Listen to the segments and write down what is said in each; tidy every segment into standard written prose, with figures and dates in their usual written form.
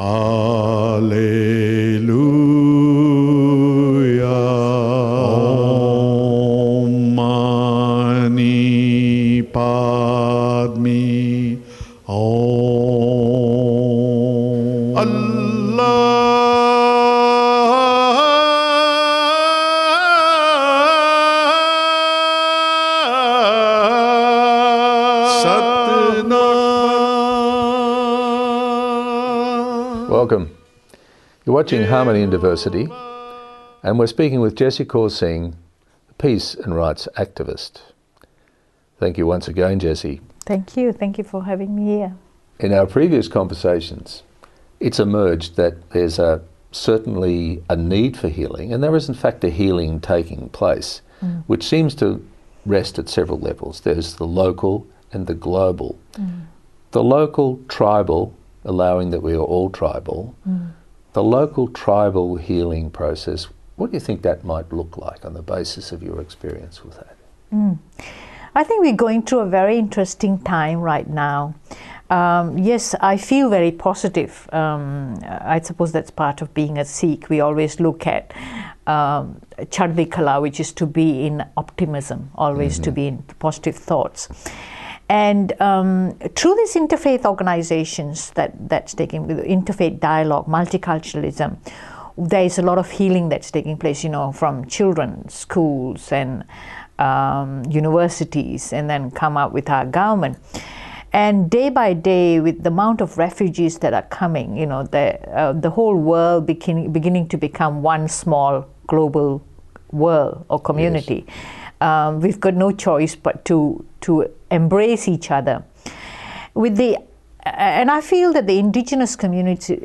Alleluia. Om Mani Padme Om. Allah Satnam. Welcome. You're watching Harmony and Diversity, and we're speaking with Jessiee Kaur Singh, Peace and Rights Activist. Thank you once again, Jessiee. Thank you. Thank you for having me here. In our previous conversations, it's emerged that there's certainly a need for healing, and there is in fact a healing taking place, which seems to rest at several levels. There's the local and the global. The local, tribal, allowing that we are all tribal. The local tribal healing process, what do you think that might look like on the basis of your experience with that? I think we're going through a very interesting time right now. Yes, I feel very positive. I suppose that's part of being a Sikh. We always look at Chardhi Kala, which is to be in optimism, always to be in positive thoughts. And through these interfaith organizations that's taking, interfaith dialogue, multiculturalism, there is a lot of healing that's taking place, from children, schools and universities, and then come up with our government. And day by day, with the amount of refugees that are coming, the whole world beginning to become one small global world or community. Yes. We've got no choice but to embrace each other. And I feel that the indigenous community,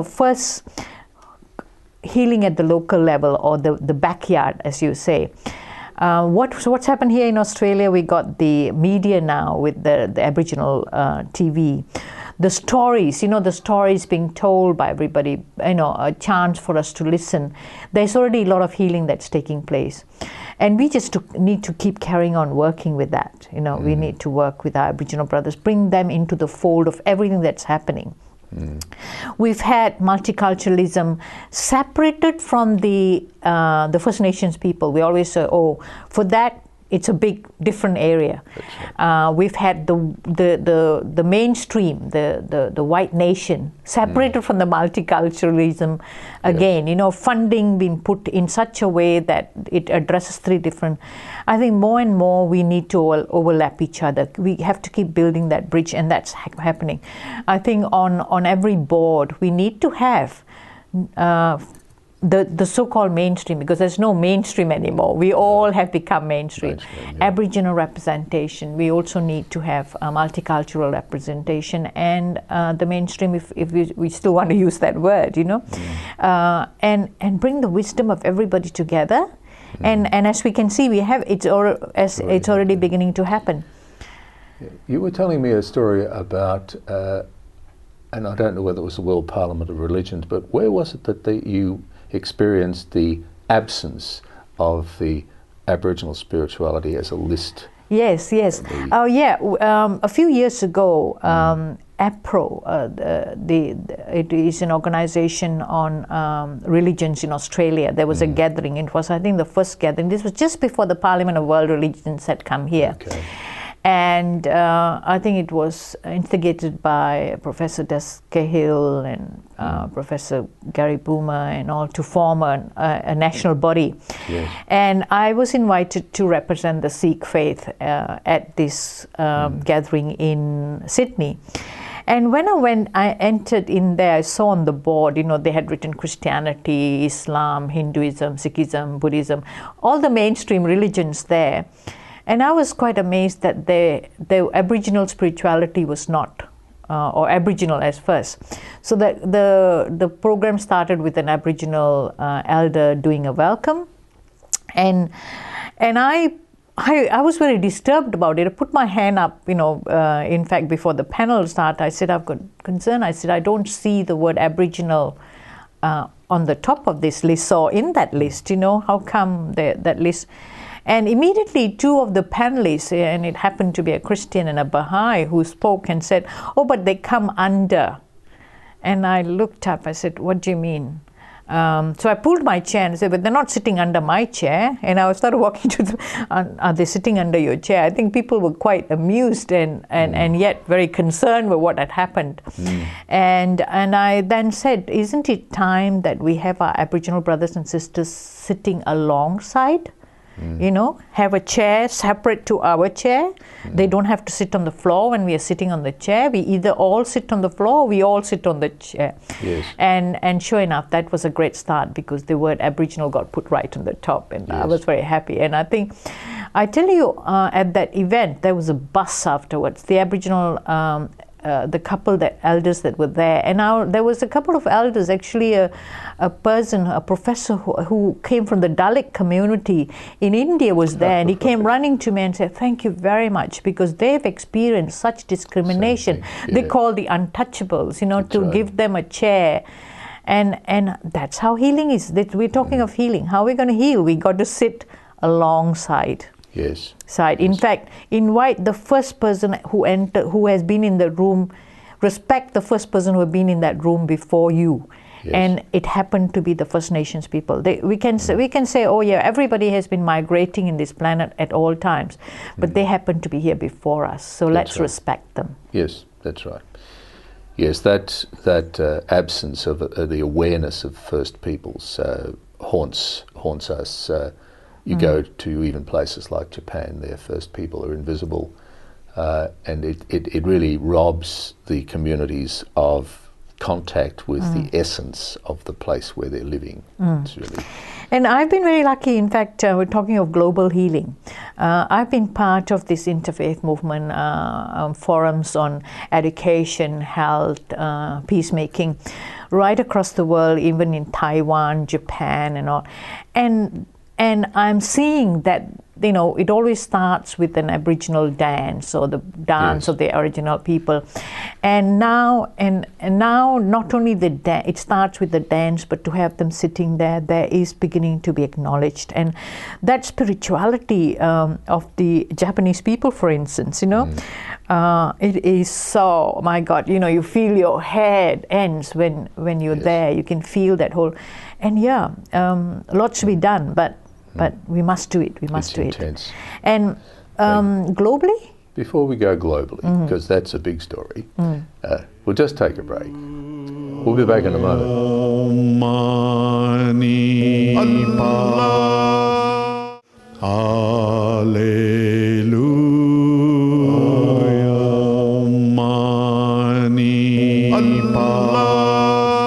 first healing at the local level or the backyard, as you say. What's happened here in Australia, we got the media now with the Aboriginal TV. The stories, the stories being told by everybody, a chance for us to listen. There's already a lot of healing that's taking place. And we just need to keep carrying on working with that. We need to work with our Aboriginal brothers, bring them into the fold of everything that's happening. We've had multiculturalism separated from the First Nations people. We always say, for that, it's a big different area. Right. We've had the mainstream, the white nation, separated from the multiculturalism again. Funding being put in such a way that it addresses three different. I think more and more we need to overlap each other. We have to keep building that bridge, and that's happening. I think on every board we need to have the so-called mainstream, because there's no mainstream anymore. We all have become mainstream. Aboriginal representation. We also need to have multicultural representation and the mainstream, if we still want to use that word, and bring the wisdom of everybody together. And as we can see, it's already beginning to happen. You were telling me a story about, and I don't know whether it was the World Parliament of Religions, but where was it that you experienced the absence of the Aboriginal spirituality as a list? Yes. A few years ago, APRO, it is an organization on religions in Australia. There was a gathering. It was, I think, the first gathering. This was just before the Parliament of World Religions had come here. Okay. And I think it was instigated by Professor Des Cahill and Professor Gary Boomer and all to form a national body. Yes. And I was invited to represent the Sikh faith at this gathering in Sydney. And when I entered in there, I saw on the board, they had written Christianity, Islam, Hinduism, Sikhism, Buddhism, all the mainstream religions there. And I was quite amazed that the Aboriginal spirituality was not, or Aboriginal as first. So the program started with an Aboriginal elder doing a welcome. And I was very disturbed about it. I put my hand up, in fact, before the panel started, I said, I've got concern. I said, I don't see the word Aboriginal on the top of this list or in that list, how come that list? And immediately two of the panelists, and it happened to be a Christian and a Baha'i, who spoke and said, but they come under And I looked up, I said, what do you mean? So I pulled my chair and said, but they're not sitting under my chair. And I started walking to them, are they sitting under your chair? I think people were quite amused and yet very concerned with what had happened. And I then said, isn't it time that we have our Aboriginal brothers and sisters sitting alongside? You know, have a chair separate to our chair. They don't have to sit on the floor when we are sitting on the chair. We either all sit on the floor or we all sit on the chair. Yes. And sure enough, that was a great start because the word Aboriginal got put right on the top, and I was very happy. And I think, I tell you, at that event, there was a buzz afterwards. The Aboriginal the couple, the elders that were there, and now there was a couple of elders, actually a professor who came from the Dalit community in India was there, and he came running to me and said, thank you very much, because they've experienced such discrimination. They call the untouchables, you know, That's to right. give them a chair. And that's how healing is. We're talking of healing. How are we going to heal? We got to sit alongside. Yes. Side. In fact, invite the first person who has been in the room, respect the first person who has been in that room before you. Yes. And it happened to be the First Nations people. We can say, oh yeah, everybody has been migrating in this planet at all times, but they happen to be here before us. So let's respect them. Yes, that's right. Yes, that absence of the awareness of First Peoples haunts us. You go to even places like Japan, their First People are invisible, and it really robs the communities of contact with the essence of the place where they're living. It's really... And I've been very lucky. In fact, we're talking of global healing. I've been part of this interfaith movement forums on education, health, peacemaking, right across the world, even in Taiwan, Japan, and all. And I'm seeing that, you know, it always starts with an Aboriginal dance or the dance of the original people. And now not only it starts with the dance, but to have them sitting there is beginning to be acknowledged. And that spirituality of the Japanese people, for instance, you know, it is so, my God, you know, you feel your head ends when you're there. You can feel that whole, and lots to be done, but we must do it. We must do intense. it. And globally? Before we go globally, because that's a big story, we'll just take a break. We'll be back in a moment.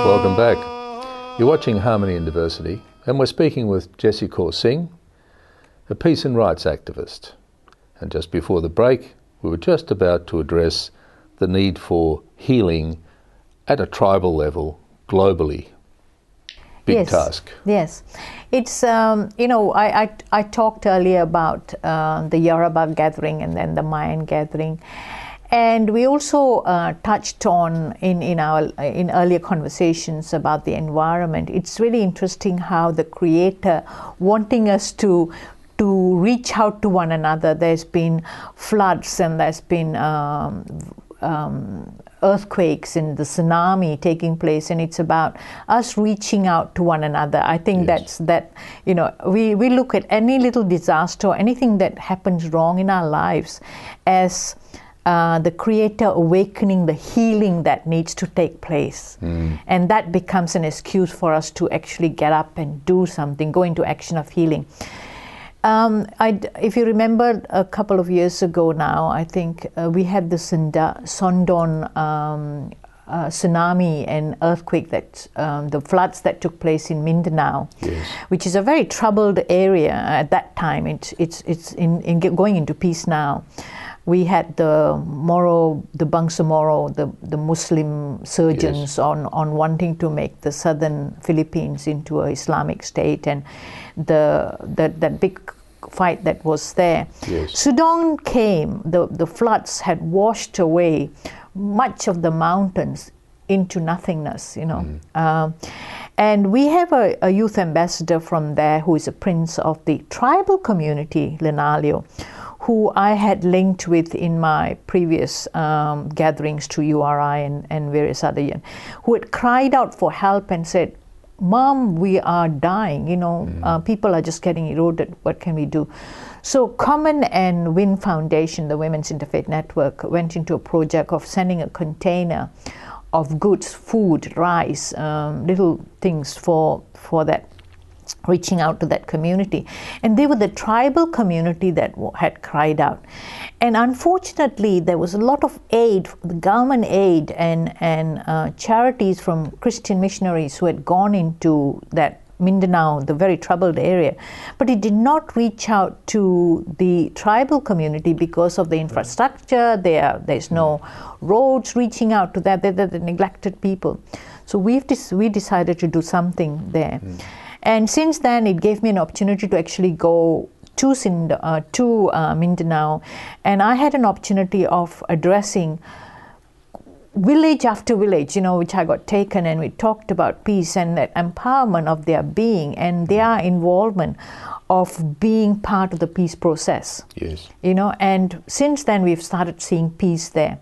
Welcome back. You're watching Harmony and Diversity, and we're speaking with Jessiee Kaur Singh, a peace and rights activist. And just before the break, we were just about to address the need for healing at a tribal level, globally. Big task. Yes. It's, you know, I talked earlier about the Yoruba gathering and then the Mayan gathering. And we also touched on in earlier conversations about the environment. It's really interesting how the Creator wanting us to reach out to one another. There's been floods and there's been earthquakes and the tsunami taking place, and it's about us reaching out to one another. I think that you know, we look at any little disaster or anything that happens wrong in our lives as the Creator awakening the healing that needs to take place. And that becomes an excuse for us to actually get up and do something, go into action of healing. If you remember a couple of years ago now, I think we had the Sondon tsunami and earthquake, that the floods that took place in Mindanao, which is a very troubled area at that time. It's going into peace now. We had the Bangsa Moro, the Muslim surgeons on wanting to make the southern Philippines into an Islamic state, and that big fight that was there. Sudan came, the floods had washed away much of the mountains into nothingness, you know. And we have a youth ambassador from there who is a prince of the tribal community, Lenalio, who I had linked with in my previous gatherings to URI and various other, who had cried out for help and said, Mom, we are dying, people are just getting eroded, what can we do? So Common and Win Foundation, the Women's Interfaith Network, went into a project of sending a container of goods, food, rice, little things for that, reaching out to that community. And they were the tribal community that had cried out. And unfortunately, there was a lot of aid, the government aid and charities from Christian missionaries who had gone into that Mindanao, the very troubled area. But it did not reach out to the tribal community because of the infrastructure. There's no roads reaching out to that. They're the neglected people. So we decided to do something there. And since then, it gave me an opportunity to actually go to Mindanao. And I had an opportunity of addressing village after village, which I got taken, and we talked about peace and that empowerment of their being and their involvement of being part of the peace process. Yes. And since then we've started seeing peace there.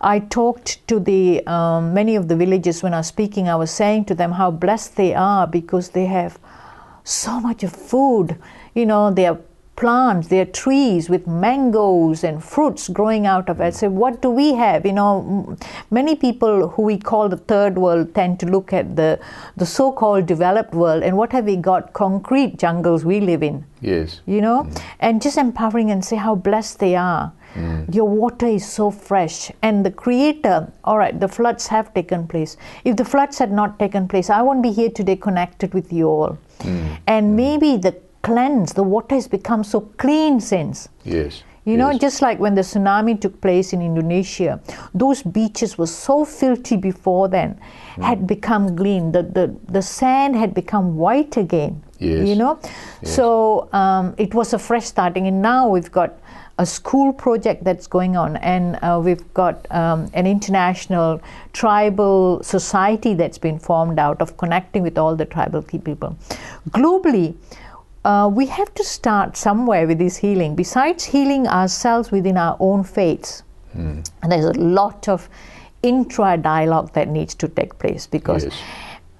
I talked to the many of the villages when I was speaking. I was saying to them how blessed they are because they have so much of food. Their plants, their trees with mangoes and fruits growing out of it. I say, what do we have? Many people who we call the third world tend to look at the so-called developed world, and what have we got? Concrete jungles we live in. Yes. And just empowering and say how blessed they are. Your water is so fresh. And the Creator, all right, the floods have taken place. If the floods had not taken place, I won't be here today connected with you all. And maybe the water has become so clean since. Yes. Just like when the tsunami took place in Indonesia, those beaches were so filthy before then, had become clean. The sand had become white again. Yes. Yes. So it was a fresh starting, and now we've got a school project that's going on, and we've got an international tribal society that's been formed out of connecting with all the tribal people. Globally, we have to start somewhere with this healing. Besides healing ourselves within our own faiths, and there's a lot of intra-dialogue that needs to take place, because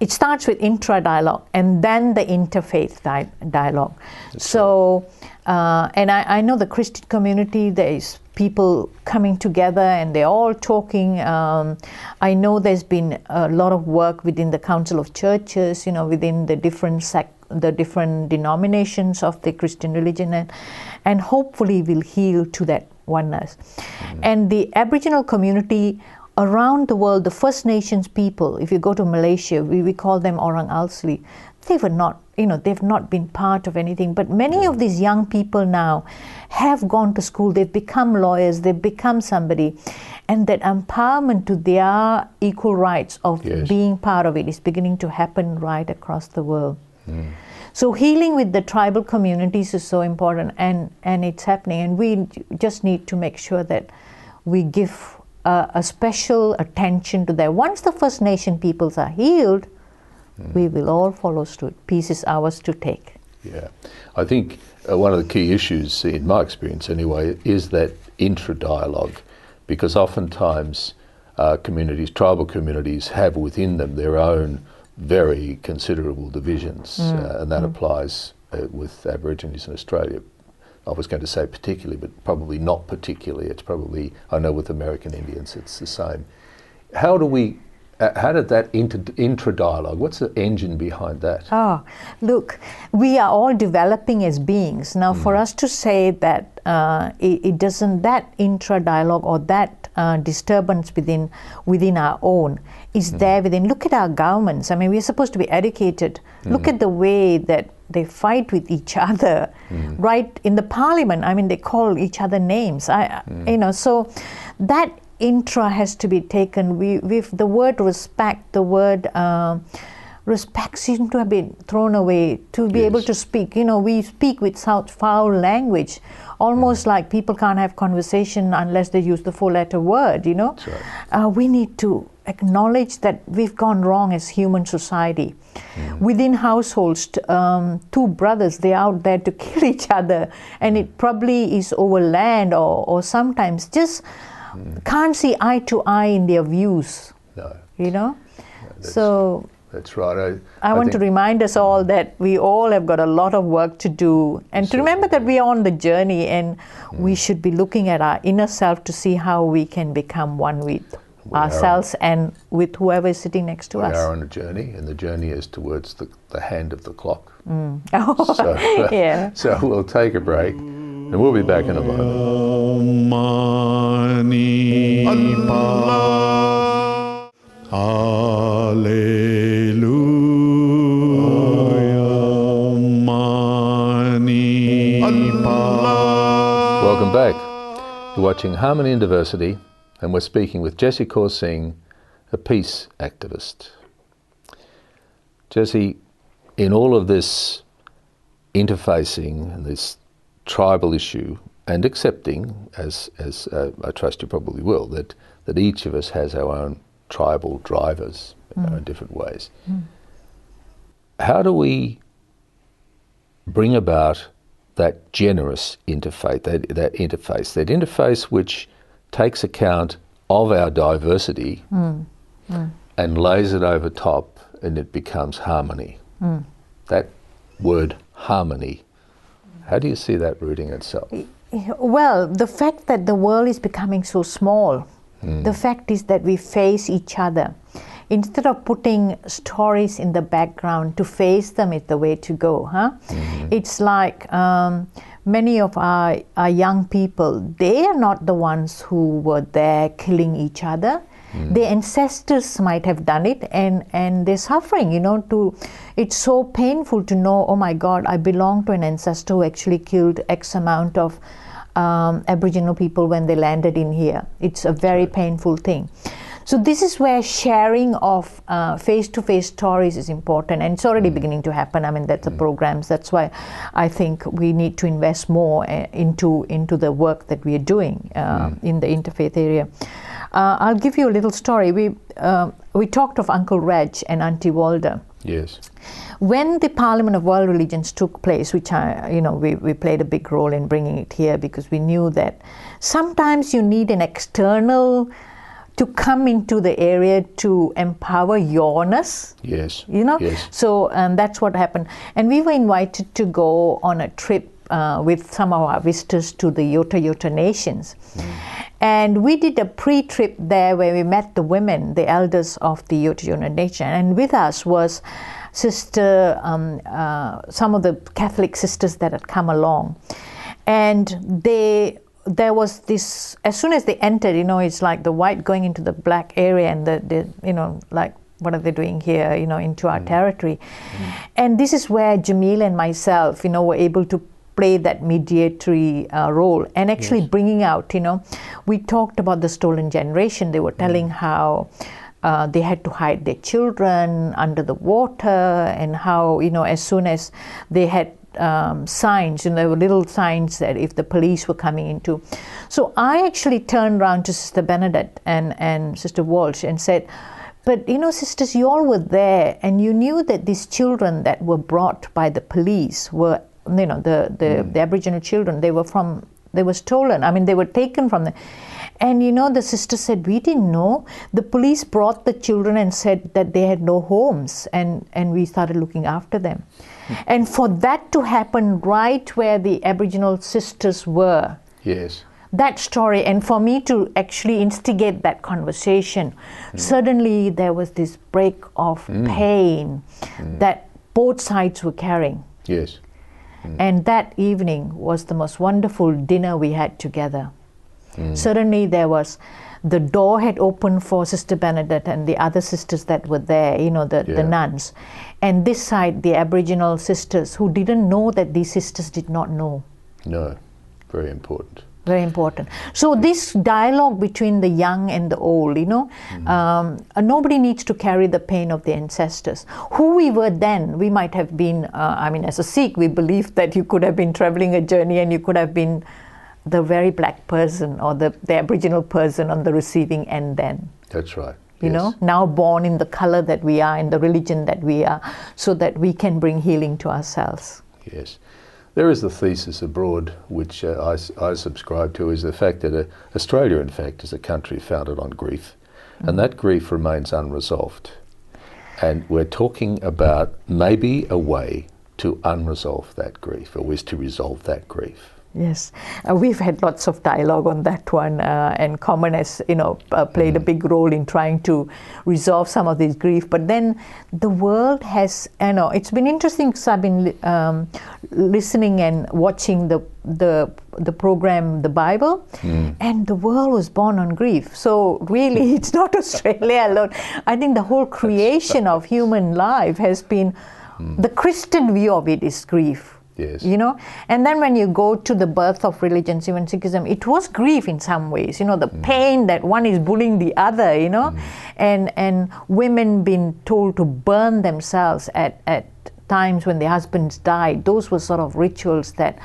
it starts with intra-dialogue and then the interfaith dialogue. So, and I know the Christian community, there is people coming together and they're all talking. I know there's been a lot of work within the Council of Churches, within the different denominations of the Christian religion, and hopefully will heal to that oneness. And the Aboriginal community around the world, the First Nations people, if you go to Malaysia, we call them Orang Asli. They were not, they've not been part of anything. But many of these young people now have gone to school, they've become lawyers, they've become somebody. And that empowerment to their equal rights of being part of it is beginning to happen right across the world. So healing with the tribal communities is so important, and it's happening. And we just need to make sure that we give a special attention to that. Once the First Nation peoples are healed, we will all follow suit. Peace is ours to take. Yeah. I think one of the key issues, in my experience anyway, is that intra-dialogue, because oftentimes tribal communities have within them their own very considerable divisions, and that applies with Aborigines in Australia. I was going to say particularly, but probably not particularly. It's probably, I know with American Indians it's the same. How did that intra-dialogue, what's the engine behind that? Look, we are all developing as beings. Now for us to say that it doesn't, that intra-dialogue or that disturbance within our own is there within. Look at our governments. I mean, we're supposed to be educated. Look at the way that they fight with each other, right? In the parliament, I mean, they call each other names. So that intra has to be taken. With the word respect, respect seems to have been thrown away to be able to speak. We speak with such foul language, almost like people can't have conversation unless they use the four-letter word. That's right. We need to acknowledge that we've gone wrong as human society. Within households, two brothers, they're out there to kill each other, and it probably is over land or sometimes just can't see eye to eye in their views. No. You know? That's right. I want to remind us all that we all have got a lot of work to do, and to remember that we are on the journey, and we should be looking at our inner self to see how we can become one with ourselves and with whoever is sitting next to us. We are on a journey, and the journey is towards the hand of the clock. Yeah. So we'll take a break, and we'll be back in a moment. Mani Hallelujah. Mani Welcome back. You're watching Harmony and Diversity, and we're speaking with Jessiee Kaur Singh, a peace activist. Jessiee, in all of this interfacing and this tribal issue, and accepting, as I trust you probably will, that each of us has our own tribal drivers in different ways. How do we bring about that generous interface, that interface which takes account of our diversity and lays it over top, and it becomes harmony? That word harmony, how do you see that rooting itself? Well, the fact that the world is becoming so small, the fact is that we face each other. Instead of putting stories in the background, to face them is the way to go. It's like many of our young people, they are not the ones who were there killing each other. Their ancestors might have done it, and they're suffering, it's so painful to know, oh my God, I belong to an ancestor who actually killed X amount of Aboriginal people when they landed in here. It's a very painful thing. So this is where sharing of face-to-face stories is important, and it's already beginning to happen. I mean, that's the programs. That's why I think we need to invest more into the work that we are doing in the interfaith area. I'll give you a little story. We talked of Uncle Reg and Auntie Walda. Yes. When the Parliament of World Religions took place, which we played a big role in bringing it here, because we knew that sometimes you need an external to come into the area to empower yourness. Yes. Yes. So that's what happened. And we were invited to go on a trip with some of our visitors to the Yota Nations. And we did a pre-trip there where we met the women, the elders of the Yota Nation. And with us was some of the Catholic sisters that had come along. And there was this, as soon as they entered, it's like the white going into the black area, and like, what are they doing here, into our territory. And this is where Jamil and myself, were able to play that mediatory role, and actually bringing out, we talked about the stolen generation. They were telling how they had to hide their children under the water, and how, as soon as they had signs, there were little signs that if the police were coming into. So I actually turned around to Sister Bernadette and Sister Walsh and said, but sisters, you all were there, and you knew that these children that were brought by the police were, the Aboriginal children, they were stolen. I mean, they were taken from them. And the sister said, we didn't know. The police brought the children and said that they had no homes, and we started looking after them. And for that to happen right where the Aboriginal sisters were, yes, that story, and for me to actually instigate that conversation, suddenly there was this break of pain that both sides were carrying. Yes. And that evening was the most wonderful dinner we had together. Suddenly the door had opened for Sister Bernadette and the other sisters that were there, the nuns. And this side, the Aboriginal sisters who didn't know that these sisters did not know. No, very important. Very important. So this dialogue between the young and the old, nobody needs to carry the pain of the ancestors. Who we were then, we might have been, as a Sikh, we believed that you could have been traveling a journey and you could have been the very black person or the Aboriginal person on the receiving end then. That's right. you know, now born in the color that we are, in the religion that we are, so that we can bring healing to ourselves. Yes. There is the thesis abroad, which I subscribe to, is the fact that Australia, in fact, is a country founded on grief, and that grief remains unresolved. And we're talking about maybe a way to unresolve that grief, or is to resolve that grief. Yes, we've had lots of dialogue on that one, and Common has, you know, played a big role in trying to resolve some of this grief. But then the world has, you know, it's been interesting because I've been listening and watching the program, The Bible, and the world was born on grief. So really, it's not Australia alone. I think the whole creation of human life has been, the Christian view of it is grief. Yes. You know, and then when you go to the birth of religions, even Sikhism, it was grief in some ways, you know, the pain that one is bullying the other, you know, and women being told to burn themselves at times when their husbands died. Those were sort of rituals that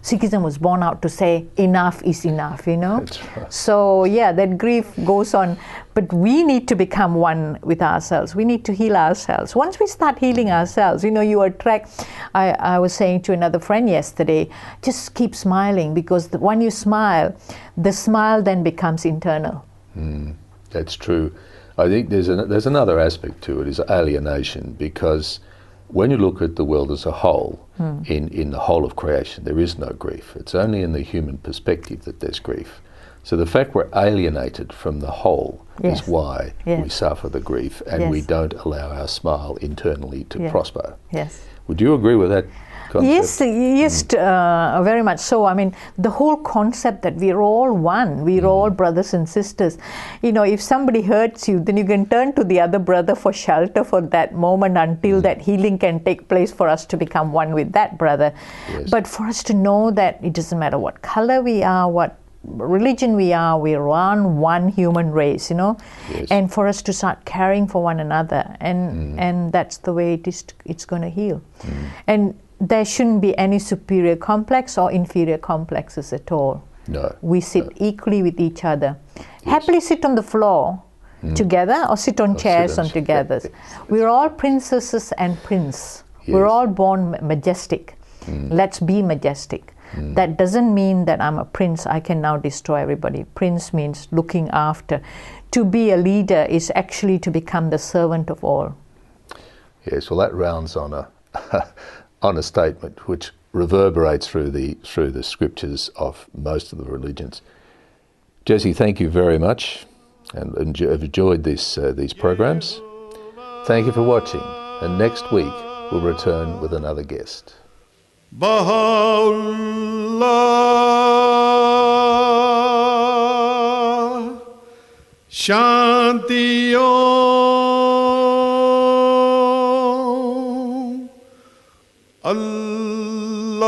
Sikhism was born out to say enough is enough, you know. That's right. So yeah, that grief goes on, but we need to become one with ourselves. We need to heal ourselves. Once we start healing ourselves, you know, you attract, I was saying to another friend yesterday, just keep smiling, because when you smile, the smile then becomes internal. That's true. I think there's another aspect to it, is alienation, because when you look at the world as a whole, in the whole of creation, there is no grief. It's only in the human perspective that there's grief. So the fact we're alienated from the whole is why we suffer the grief, and we don't allow our smile internally to prosper. Yes. Would you agree with that concept? Yes, very much so. I mean, the whole concept that we're all one, we're all brothers and sisters. You know, if somebody hurts you, then you can turn to the other brother for shelter for that moment until that healing can take place for us to become one with that brother. Yes. But for us to know that it doesn't matter what color we are, what religion we are, we're one human race, you know, and for us to start caring for one another, and that's the way it's going to heal. And there shouldn't be any superior complex or inferior complexes at all. No. We sit equally with each other. Happily sit on the floor together, or sit on chairs on together. We're all princesses and prince. We're all born majestic. Let's be majestic. That doesn't mean that I'm a prince, I can now destroy everybody. Prince means looking after. To be a leader is actually to become the servant of all. Yes, well, that rounds on a on a statement which reverberates through the scriptures of most of the religions. Jessiee, thank you very much, and have enjoyed these programs. Thank you for watching, and next week we'll return with another guest. Baha'u'llah, Shanti Om, Allahu